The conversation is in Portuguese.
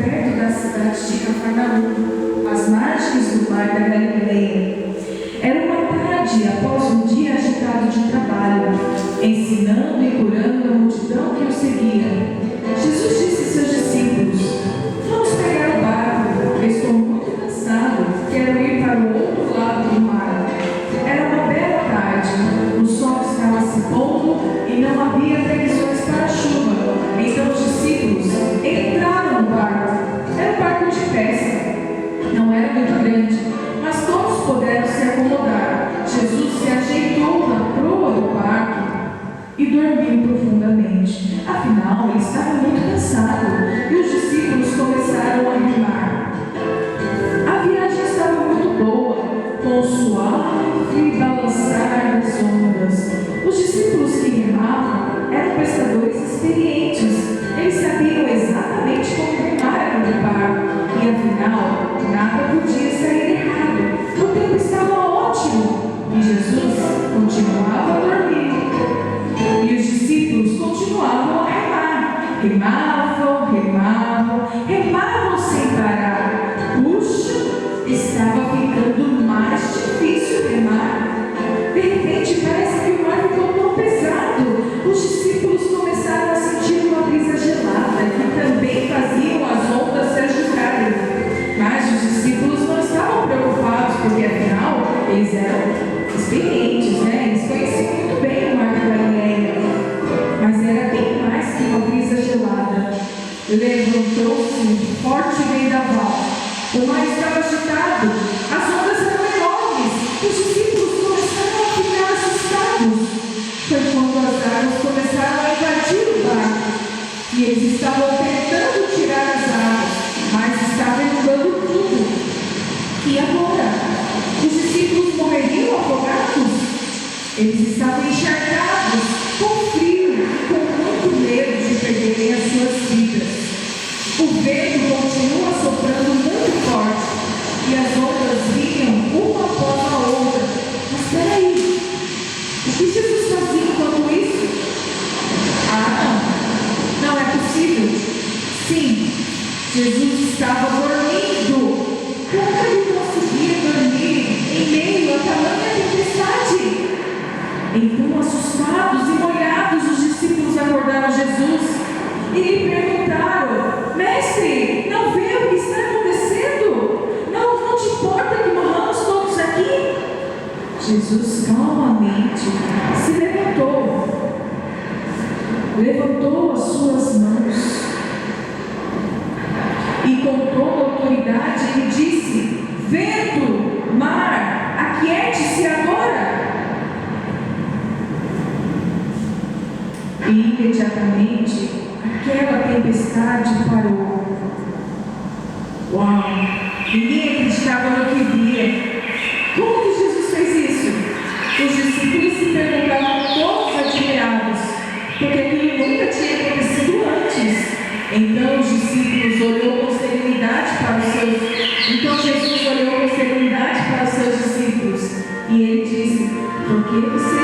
perto da cidade de Cafarnaum, às margens do mar da Galileia. Era uma tarde após um dia agitado de trabalho, ensinando e curando a multidão que o seguia. Jesus disse a seus discípulos: vamos pegar o barco, eu estou muito cansado, quero ir para o outro lado do mar. Era uma bela tarde, o sol estava se pondo e não havia previsões para a chuva. Então os discípulos entraram no barco. Era um barco de pesca, não era muito grande, mas todos puderam se acomodar. Jesus se ajeitou na proa do barco e dormiu profundamente. Afinal, ele estava muito cansado e os discípulos começaram a remar. A viagem estava muito boa, com o suave balançar das ondas. Os discípulos que remavam eram pescadores experientes. Eles sabiam exatamente como remar aquele barco e, afinal, nada podia sair errado. O tempo estava ótimo e Jesus continuava a dormir. E os discípulos continuavam a remar. Remavam sem parar. Puxa, estava ficando mais difícil remar. De repente, parece que o mar ficou tão pesado. Os discípulos começaram a sentir uma brisa gelada que também faziam as ondas se agitarem. Mas os discípulos não estavam preocupados, porque afinal eles eram experientes, né? Eles conheciam muito bem o mar da Galileia. Mas era bem mais que uma brisa gelada. Levantou-se um forte vendaval. O mar estava agitado, as ondas eram enormes. Os discípulos começaram a ficar assustados. Foi quando as águas começaram a invadir o barco. E eles estavam tentando tirar as águas, mas estava inundando tudo. E agora? Os discípulos morreriam afogados? Eles estavam encharcados, com frio e com muito medo de perderem as suas vidas. O vento continua soprando muito forte e as ondas vinham uma após a outra. Mas espera aí, o que Jesus fazia enquanto isso? Não é possível. Sim, Jesus estava dormindo. Como ele conseguia dormir em meio a tamanha tempestade? Então, assustados e molhados, os discípulos acordaram Jesus e lhe perguntaram: Mestre, não vê o que está acontecendo? Não te importa que morramos todos aqui? Jesus calmamente se levantou as suas mãos e com toda a autoridade ele disse: vento, mar, aquiete-se agora. E imediatamente aquela tempestade parou. Uau! Ninguém acreditava no que via. Como que Jesus fez isso? Os discípulos se perguntavam, todos admirados, porque aquilo nunca tinha acontecido antes. Então Jesus olhou com serenidade para os seus discípulos e ele disse: por que você